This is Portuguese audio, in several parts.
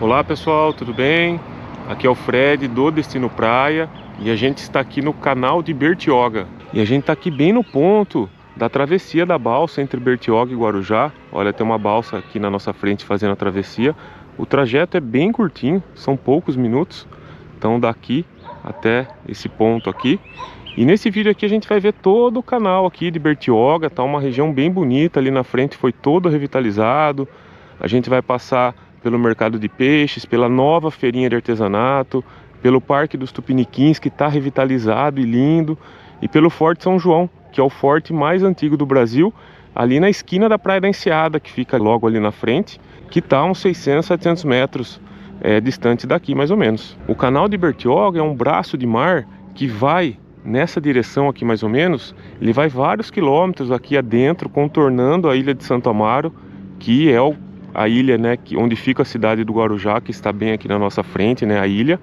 Olá pessoal, tudo bem? Aqui é o Fred do Destino Praia e a gente está aqui no canal de Bertioga. E a gente está aqui bem no ponto da travessia da balsa entre Bertioga e Guarujá. Olha, tem uma balsa aqui na nossa frente fazendo a travessia. O trajeto é bem curtinho, são poucos minutos. Então daqui até esse ponto aqui. E nesse vídeo aqui a gente vai ver todo o canal aqui de Bertioga. Tá uma região bem bonita ali na frente, foi todo revitalizado. A gente vai passar pelo mercado de peixes, pela nova feirinha de artesanato, pelo Parque dos Tupiniquins, que está revitalizado e lindo, e pelo Forte São João, que é o forte mais antigo do Brasil, ali na esquina da Praia da Enseada, que fica logo ali na frente, que está a uns 600, 700 metros distante daqui, mais ou menos. O canal de Bertioga é um braço de mar que vai nessa direção aqui, mais ou menos. Ele vai vários quilômetros aqui adentro, contornando a ilha de Santo Amaro, que é a ilha, né, onde fica a cidade do Guarujá, que está bem aqui na nossa frente, né, a ilha.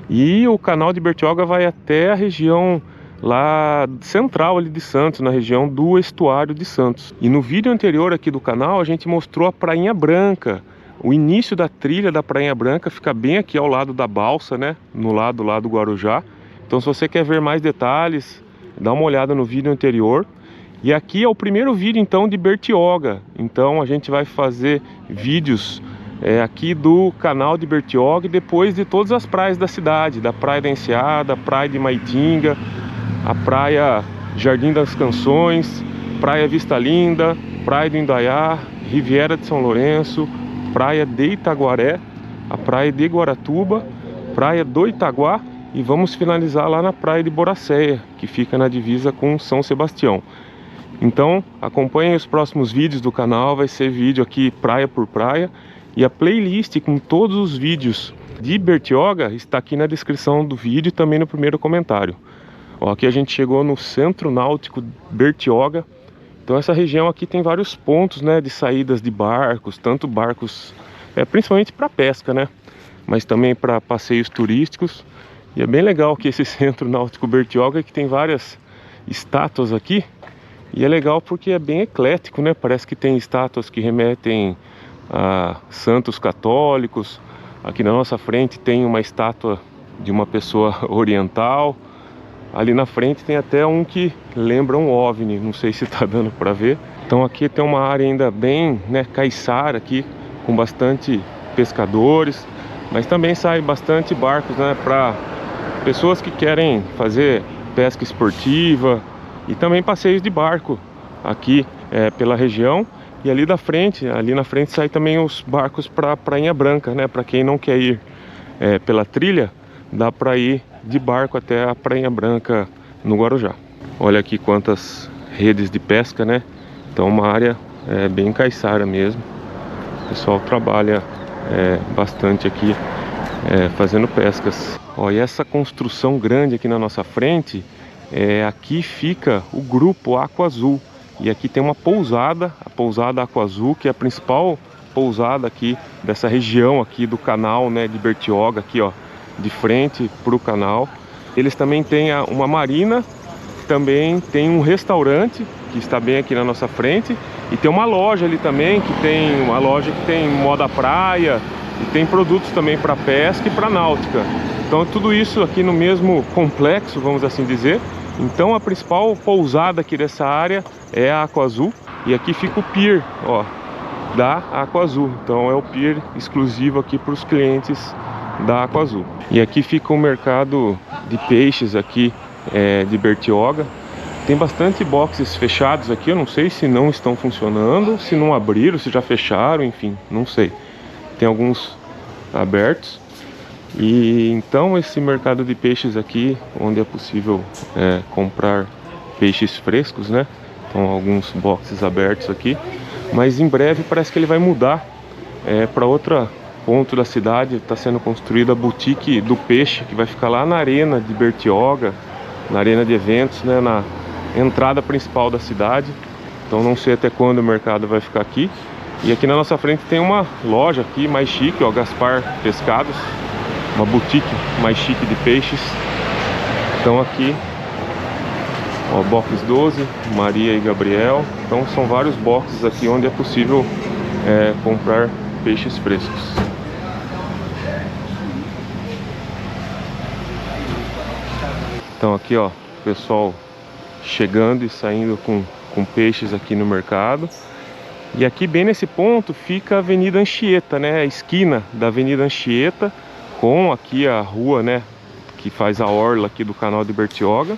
E o canal de Bertioga vai até a região lá central ali de Santos, na região do estuário de Santos. E no vídeo anterior aqui do canal a gente mostrou a Prainha Branca. O início da trilha da Prainha Branca fica bem aqui ao lado da balsa, né, no lado lá do Guarujá. Então se você quer ver mais detalhes, dá uma olhada no vídeo anterior. E aqui é o primeiro vídeo então de Bertioga. Então a gente vai fazer vídeos aqui do canal de Bertioga e depois de todas as praias da cidade, da Praia da Enseada, Praia de Maitinga, a Praia Jardim das Canções, Praia Vista Linda, Praia do Indaiá, Riviera de São Lourenço, Praia de Itaguaré, a Praia de Guaratuba, Praia do Itaguá, e vamos finalizar lá na Praia de Boracéia, que fica na divisa com São Sebastião. Então acompanhem os próximos vídeos do canal, vai ser vídeo aqui praia por praia. E a playlist com todos os vídeos de Bertioga está aqui na descrição do vídeo e também no primeiro comentário. Ó, aqui a gente chegou no Centro Náutico Bertioga. Então essa região aqui tem vários pontos, né, de saídas de barcos, tanto barcos principalmente para pesca, né, mas também para passeios turísticos. E é bem legal que esse Centro Náutico Bertioga, que tem várias estátuas aqui. E é legal porque é bem eclético, né? Parece que tem estátuas que remetem a santos católicos. Aqui na nossa frente tem uma estátua de uma pessoa oriental. Ali na frente tem até um que lembra um OVNI, não sei se está dando para ver. Então aqui tem uma área ainda bem, né, caiçara aqui, com bastante pescadores. Mas também sai bastante barcos, né, para pessoas que querem fazer pesca esportiva. E também passeios de barco aqui pela região. E ali na frente sai também os barcos para Prainha Branca, né? Para quem não quer ir pela trilha, dá para ir de barco até a Prainha Branca no Guarujá. Olha aqui quantas redes de pesca, né? Então uma área bem caiçara mesmo. O pessoal trabalha bastante aqui fazendo pescas. Ó, e essa construção grande aqui na nossa frente, aqui fica o grupo Aqua Azul. E aqui tem uma pousada, a pousada Aqua Azul, que é a principal pousada aqui dessa região aqui do canal, né, de Bertioga, aqui ó, de frente para o canal. Eles também têm uma marina, também tem um restaurante que está bem aqui na nossa frente, e tem uma loja ali também, que tem uma loja que tem moda praia e tem produtos também para pesca e para náutica. Então tudo isso aqui no mesmo complexo, vamos assim dizer. Então a principal pousada aqui dessa área é a Aqua Azul. E aqui fica o pier, ó, da Aqua Azul. Então é o pier exclusivo aqui para os clientes da Aqua Azul. E aqui fica o mercado de peixes aqui de Bertioga. Tem bastante boxes fechados aqui. Eu não sei se não estão funcionando, se não abriram, se já fecharam, enfim, não sei. Tem alguns abertos. E então esse mercado de peixes aqui, onde é possível comprar peixes frescos, né? Então alguns boxes abertos aqui. Mas em breve parece que ele vai mudar para outro ponto da cidade. Está sendo construída a boutique do peixe, que vai ficar lá na arena de Bertioga, na arena de eventos, né? Na entrada principal da cidade. Então não sei até quando o mercado vai ficar aqui. E aqui na nossa frente tem uma loja aqui mais chique, ó, Gaspar Pescados. Uma boutique mais chique de peixes. Então aqui, ó, box 12, Maria e Gabriel. Então são vários boxes aqui onde é possível comprar peixes frescos. Então aqui, ó, o pessoal chegando e saindo com peixes aqui no mercado. E aqui bem nesse ponto fica a Avenida Anchieta, né? A esquina da Avenida Anchieta com aqui a rua, né, que faz a orla aqui do canal de Bertioga.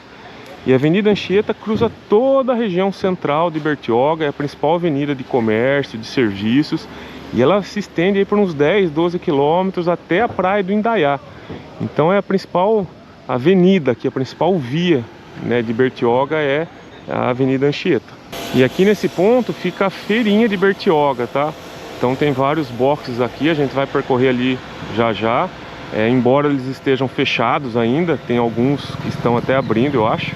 E a Avenida Anchieta cruza toda a região central de Bertioga, é a principal avenida de comércio, de serviços. E ela se estende aí por uns 10, 12 quilômetros até a praia do Indaiá. Então é a principal avenida aqui, a principal via, né, de Bertioga é a Avenida Anchieta. E aqui nesse ponto fica a feirinha de Bertioga, tá? Então tem vários boxes aqui, a gente vai percorrer ali já já. Embora eles estejam fechados ainda, tem alguns que estão até abrindo, eu acho.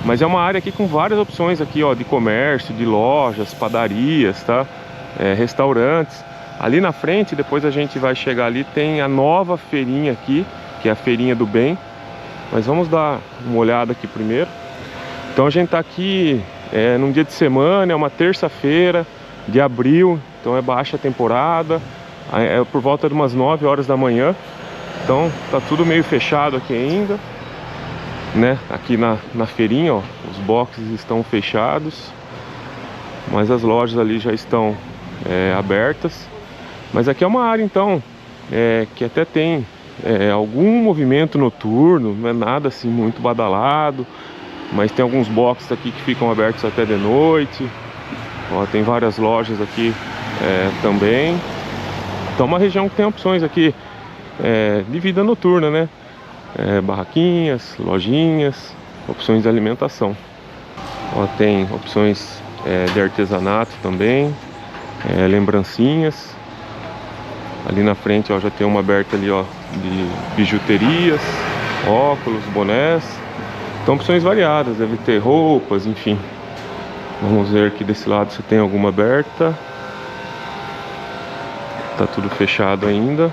Mas é uma área aqui com várias opções aqui, ó, de comércio, de lojas, padarias, tá? Restaurantes. Ali na frente, depois a gente vai chegar ali, tem a nova feirinha aqui, que é a Feirinha do Bem. Mas vamos dar uma olhada aqui primeiro. Então a gente tá aqui num dia de semana, é uma terça-feira de abril, então é baixa temporada, é por volta de umas 9 horas da manhã. Então tá tudo meio fechado aqui ainda, né? Aqui na feirinha, ó, os boxes estão fechados, mas as lojas ali já estão abertas. Mas aqui é uma área então que até tem algum movimento noturno, não é nada assim muito badalado, mas tem alguns boxes aqui que ficam abertos até de noite. Ó, tem várias lojas aqui também. Então uma região que tem opções aqui de vida noturna, né? Barraquinhas, lojinhas, opções de alimentação. Ó, tem opções de artesanato também, lembrancinhas. Ali na frente, ó, já tem uma aberta ali, ó, de bijuterias, óculos, bonés. Então opções variadas, deve ter roupas, enfim. Vamos ver aqui desse lado se tem alguma aberta. Tá tudo fechado ainda.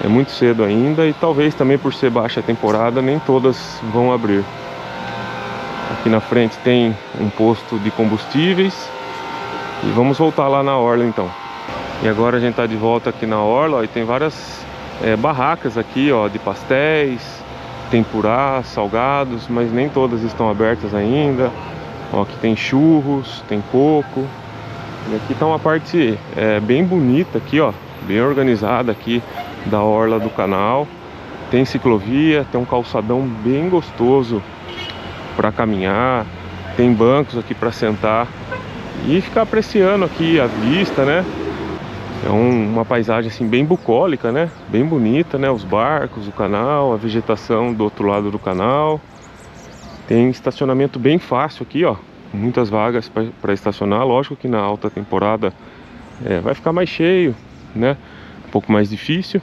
É muito cedo ainda e talvez também por ser baixa temporada nem todas vão abrir. Aqui na frente tem um posto de combustíveis. E vamos voltar lá na orla então. E agora a gente tá de volta aqui na orla, ó, e tem várias barracas aqui, ó, de pastéis, tempurá, salgados, mas nem todas estão abertas ainda. Ó, aqui tem churros, tem coco. E aqui tá uma parte bem bonita aqui, ó, bem organizada aqui da orla do canal. Tem ciclovia, tem um calçadão bem gostoso para caminhar. Tem bancos aqui para sentar e ficar apreciando aqui a vista, né? É uma paisagem assim bem bucólica, né? Bem bonita, né? Os barcos, o canal, a vegetação do outro lado do canal. Tem estacionamento bem fácil aqui, ó. Muitas vagas para estacionar. Lógico que na alta temporada vai ficar mais cheio, né? Um pouco mais difícil.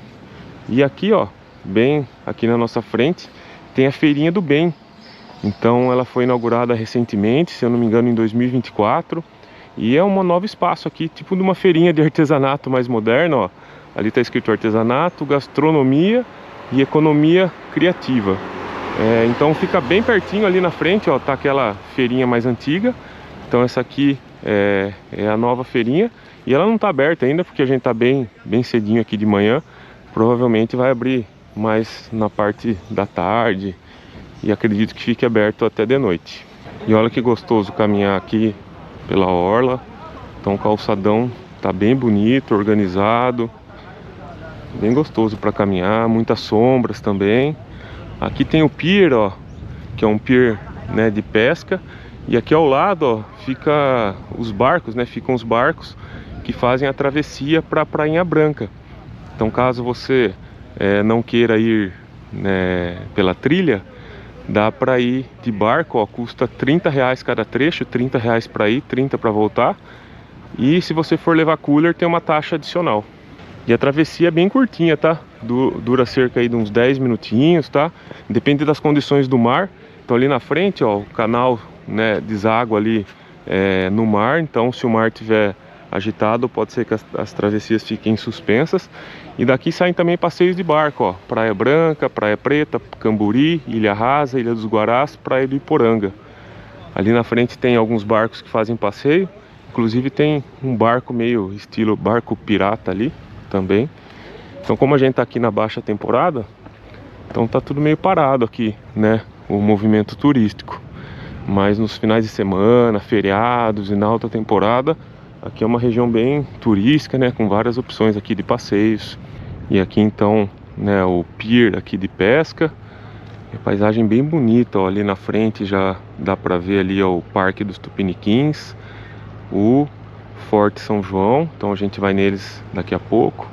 E aqui, ó, bem aqui na nossa frente, tem a Feirinha do Bem. Então ela foi inaugurada recentemente, se eu não me engano, em 2024. E é um novo espaço aqui, tipo de uma feirinha de artesanato mais moderna, ó. Ali tá escrito artesanato, gastronomia e economia criativa. Então fica bem pertinho ali na frente, ó, tá aquela feirinha mais antiga. Então essa aqui é a nova feirinha. E ela não tá aberta ainda, porque a gente tá bem cedinho aqui de manhã. Provavelmente vai abrir mais na parte da tarde. E acredito que fique aberto até de noite. E olha que gostoso caminhar aqui pela orla. Então o calçadão tá bem bonito, organizado, bem gostoso para caminhar, muitas sombras também. Aqui tem o pier, ó, que é um pier, né, de pesca. E aqui ao lado, ó, fica os barcos, né? Ficam os barcos que fazem a travessia para a Prainha Branca. Então caso você não queira ir, né, pela trilha, dá para ir de barco, ó, custa R$30 cada trecho, R$30 para ir, 30 para voltar. E se você for levar cooler, tem uma taxa adicional. E a travessia é bem curtinha, tá? Dura cerca aí de uns 10 minutinhos, tá? Depende das condições do mar. Então ali na frente, ó, o canal, né, deságua ali no mar. Então se o mar tiver agitado, pode ser que as travessias fiquem suspensas. E daqui saem também passeios de barco, ó. Praia Branca, Praia Preta, Camburi, Ilha Rasa, Ilha dos Guarás, Praia do Iporanga. Ali na frente tem alguns barcos que fazem passeio. Inclusive tem um barco meio estilo barco pirata ali também. Então como a gente tá aqui na baixa temporada, então tá tudo meio parado aqui, né? o movimento turístico. Mas nos finais de semana, feriados e na alta temporada, aqui é uma região bem turística, né, com várias opções aqui de passeios. E aqui então, né, o pier aqui de pesca. É paisagem bem bonita, ó, ali na frente já dá para ver ali, ó, o Parque dos Tupiniquins, o Forte São João, então a gente vai neles daqui a pouco.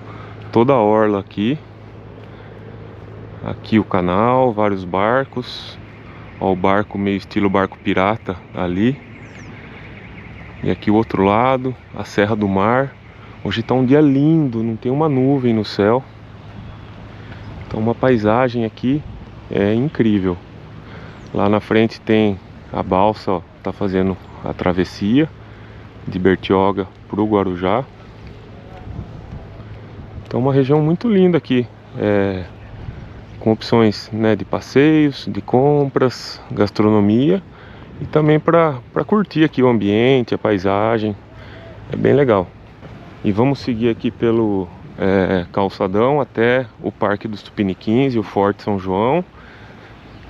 Toda a orla aqui. Aqui o canal, vários barcos. Ó, o barco meio estilo barco pirata ali. E aqui o outro lado, a Serra do Mar. Hoje tá um dia lindo, não tem uma nuvem no céu. Então uma paisagem aqui é incrível. Lá na frente tem a balsa, ó, tá fazendo a travessia de Bertioga para o Guarujá. Então uma região muito linda aqui, com opções, né, de passeios, de compras, gastronomia e também para curtir aqui o ambiente, a paisagem. É bem legal. E vamos seguir aqui pelo calçadão até o Parque dos Tupiniquins e o Forte São João.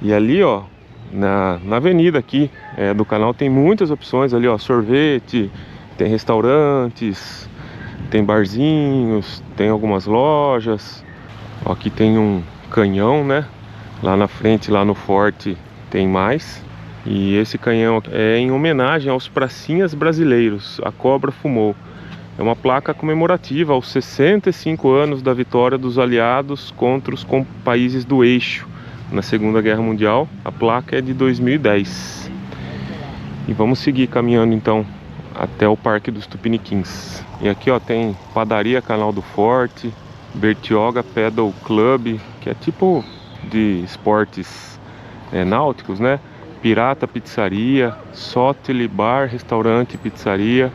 E ali, ó, na avenida aqui do canal tem muitas opções ali, ó, sorvete, tem restaurantes, tem barzinhos, tem algumas lojas. Ó, aqui tem um canhão, né? Lá na frente, lá no forte, tem mais. E esse canhão é em homenagem aos pracinhas brasileiros, a Cobra Fumou. É uma placa comemorativa aos 65 anos da vitória dos aliados contra os países do eixo na Segunda Guerra Mundial. A placa é de 2010. E vamos seguir caminhando então até o Parque dos Tupiniquins. E aqui, ó, tem Padaria Canal do Forte, Bertioga Pedal Club, que é tipo de esportes náuticos, né? Pirata Pizzaria, Soteli Bar, Restaurante e Pizzaria.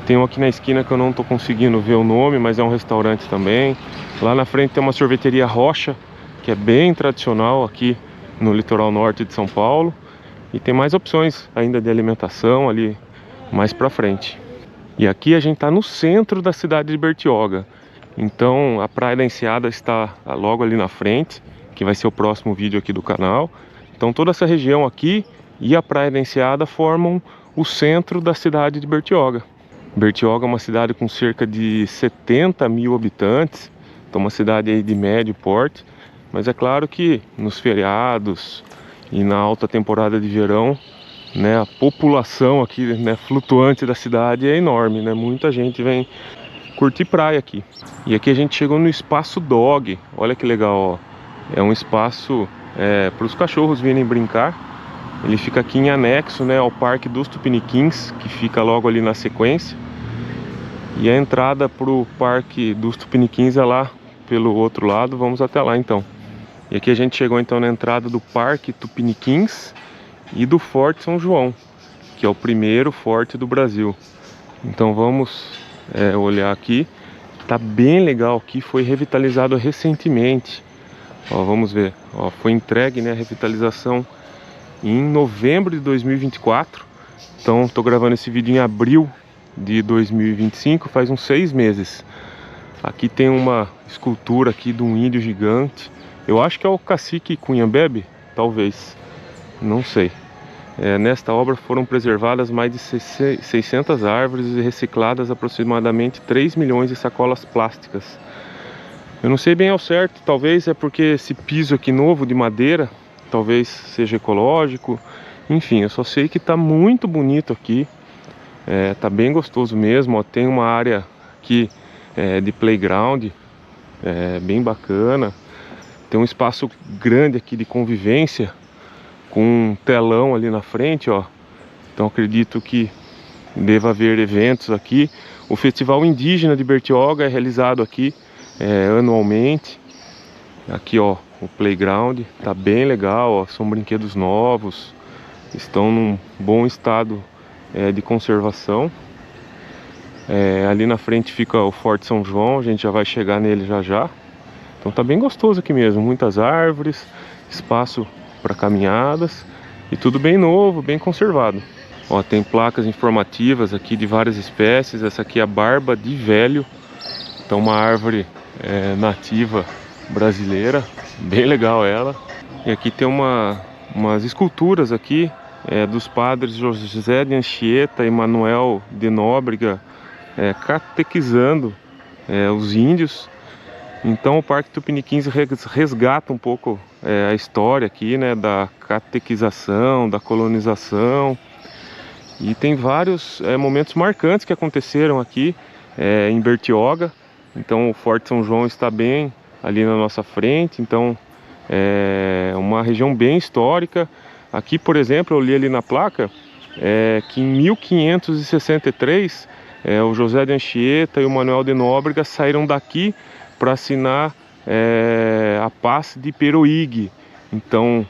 Tem um aqui na esquina que eu não tô conseguindo ver o nome, mas é um restaurante também. Lá na frente tem uma sorveteria Rocha, que é bem tradicional aqui no litoral norte de São Paulo. E tem mais opções ainda de alimentação ali mais pra frente. E aqui a gente tá no centro da cidade de Bertioga. Então a Praia da Enseada está logo ali na frente, que vai ser o próximo vídeo aqui do canal. Então toda essa região aqui e a Praia da Enseada formam o centro da cidade de Bertioga. Bertioga é uma cidade com cerca de 70 mil habitantes, então uma cidade aí de médio porte. Mas é claro que nos feriados e na alta temporada de verão, né, a população aqui, né, flutuante da cidade é enorme, né? Muita gente vem curtir praia aqui. E aqui a gente chegou no Espaço Dog. Olha que legal, ó. É um espaço para os cachorros virem brincar. Ele fica aqui em anexo, né, ao Parque dos Tupiniquins, que fica logo ali na sequência. E a entrada para o Parque dos Tupiniquins é lá pelo outro lado. Vamos até lá então. E aqui a gente chegou então na entrada do Parque Tupiniquins e do Forte São João, que é o primeiro forte do Brasil. Então vamos olhar aqui. Tá bem legal aqui, foi revitalizado recentemente. Ó, vamos ver. Ó, foi entregue, né, a revitalização em novembro de 2024. Então estou gravando esse vídeo em abril de 2025, faz uns 6 meses. Aqui tem uma escultura aqui de um índio gigante. Eu acho que é o cacique Cunhambebe, talvez, não sei. Nesta obra foram preservadas mais de 600 árvores e recicladas aproximadamente 3 milhões de sacolas plásticas. Eu não sei bem ao certo, talvez é porque esse piso aqui novo de madeira, talvez seja ecológico. Enfim, eu só sei que está muito bonito aqui. Tá bem gostoso mesmo, ó. Tem uma área aqui de playground, bem bacana. Tem um espaço grande aqui de convivência, com um telão ali na frente, ó. Então acredito que deva haver eventos aqui. O Festival Indígena de Bertioga é realizado aqui anualmente. Aqui, ó, o playground tá bem legal, ó. São brinquedos novos, estão num bom estado de conservação. Ali na frente fica o Forte São João, a gente já vai chegar nele já já. Então tá bem gostoso aqui mesmo, muitas árvores, espaço para caminhadas e tudo bem novo, bem conservado. Ó, tem placas informativas aqui de várias espécies. Essa aqui é a barba de velho, então uma árvore nativa brasileira, bem legal ela. E aqui tem uma umas esculturas aqui dos padres José de Anchieta e Manuel de Nóbrega catequizando os índios. Então o Parque Tupiniquins resgata um pouco a história aqui, né, da catequização, da colonização. E tem vários momentos marcantes que aconteceram aqui em Bertioga. Então o Forte São João está bem ali na nossa frente. Então é uma região bem histórica. Aqui, por exemplo, eu li ali na placa que em 1563 o José de Anchieta e o Manuel de Nóbrega saíram daqui para assinar a paz de Iperoig. Então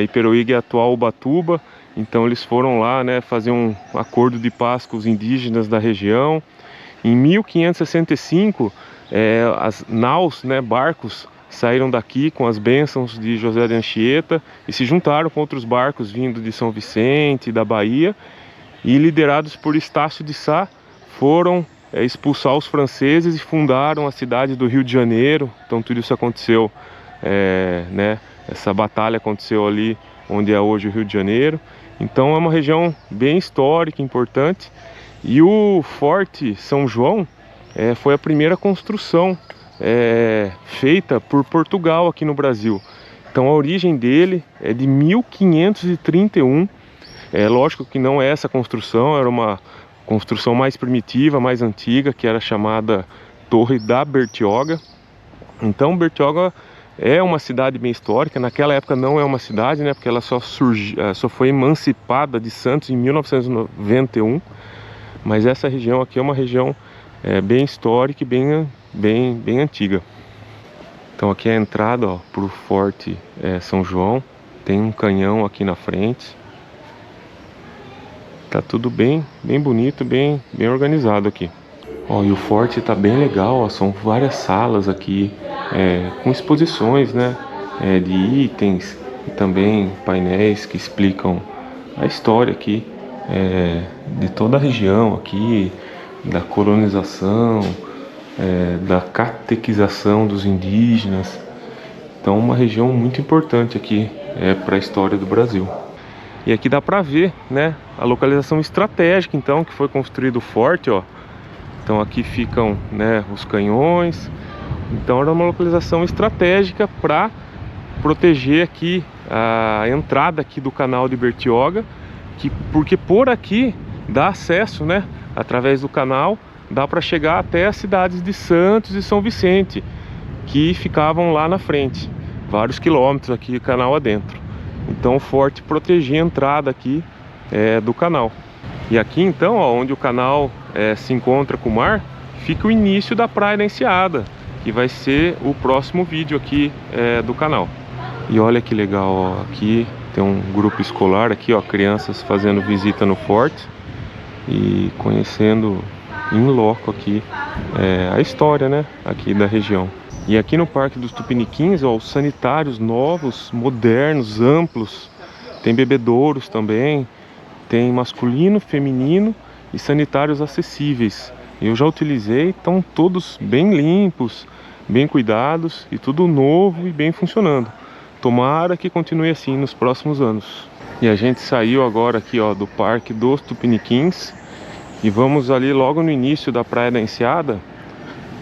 Iperoig é a atual Ubatuba. Então eles foram lá, né, fazer um acordo de paz com os indígenas da região. Em 1565 as naus, né, barcos, saíram daqui com as bênçãos de José de Anchieta e se juntaram com outros barcos vindo de São Vicente, da Bahia, e liderados por Estácio de Sá, foram expulsar os franceses e fundaram a cidade do Rio de Janeiro. Então tudo isso aconteceu, né, essa batalha aconteceu ali onde é hoje o Rio de Janeiro. Então é uma região bem histórica, importante. E o Forte São João foi a primeira construção feita por Portugal aqui no Brasil. Então a origem dele é de 1531. Lógico que não é essa construção, era uma construção mais primitiva, mais antiga, que era chamada Torre da Bertioga. Então Bertioga é uma cidade bem histórica. Naquela época não é uma cidade, né, porque ela só foi emancipada de Santos em 1991. Mas essa região aqui é uma região bem histórica e bem antiga. Então aqui é a entrada para o Forte São João. Tem um canhão aqui na frente. Tá tudo bem bonito, bem organizado aqui. E o forte tá bem legal, são várias salas aqui com exposições, né, de itens e também painéis que explicam a história aqui de toda a região aqui, da colonização, da catequização dos indígenas. Então uma região muito importante aqui para a história do Brasil. E aqui dá para ver, né, a localização estratégica então que foi construído o forte, ó. Então aqui ficam, né, os canhões. Então era uma localização estratégica para proteger aqui a entrada aqui do canal de Bertioga, porque por aqui dá acesso, né, através do canal, dá para chegar até as cidades de Santos e São Vicente, que ficavam lá na frente, vários quilômetros aqui canal adentro. Então o forte protegia a entrada aqui do canal. E aqui então, ó, onde o canal se encontra com o mar, fica o início da Praia da Enseada, que vai ser o próximo vídeo aqui do canal. E olha que legal, ó, aqui tem um grupo escolar aqui, ó, crianças fazendo visita no forte e conhecendo em loco aqui a história, né, aqui da região. E aqui no Parque dos Tupiniquins, ó, os sanitários novos, modernos, amplos. Tem bebedouros também, tem masculino, feminino e sanitários acessíveis. Eu já utilizei, estão todos bem limpos, bem cuidados e tudo novo e bem funcionando. Tomara que continue assim nos próximos anos. E a gente saiu agora aqui, ó, do Parque dos Tupiniquins e vamos ali logo no início da Praia da Enseada.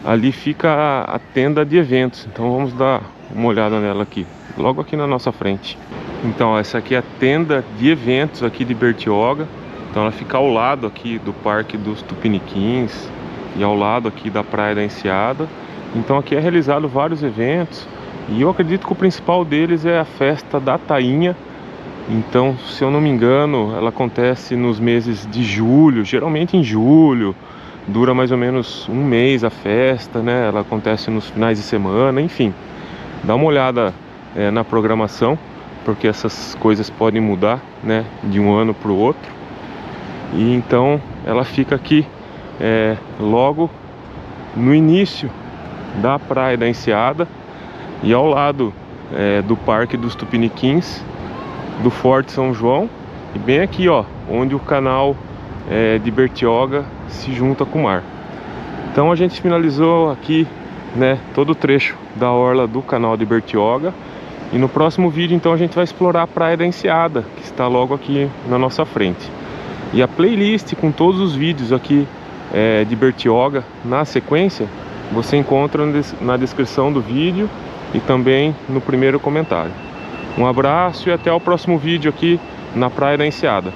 Ali fica a tenda de eventos, então vamos dar uma olhada nela aqui, logo aqui na nossa frente. Então essa aqui é a tenda de eventos aqui de Bertioga. Então ela fica ao lado aqui do Parque dos Tupiniquins e ao lado aqui da Praia da Enseada. Então aqui é realizado vários eventos e eu acredito que o principal deles é a festa da Tainha. Então, se eu não me engano, ela acontece nos meses de julho, geralmente em julho. Dura mais ou menos um mês a festa, né? Ela acontece nos finais de semana, enfim. Dá uma olhada na programação, porque essas coisas podem mudar, né, de um ano para o outro. E então ela fica aqui logo no início da Praia da Enseada e ao lado do Parque dos Tupiniquins, do Forte São João, e bem aqui, ó, onde o canal de Bertioga se junta com o mar. Então a gente finalizou aqui, né, todo o trecho da orla do canal de Bertioga E no próximo vídeo então a gente vai explorar a Praia da Enseada, que está logo aqui na nossa frente. E a playlist com todos os vídeos aqui de Bertioga na sequência, você encontra na descrição do vídeo e também no primeiro comentário. Um abraço e até o próximo vídeo aqui na Praia da Enseada.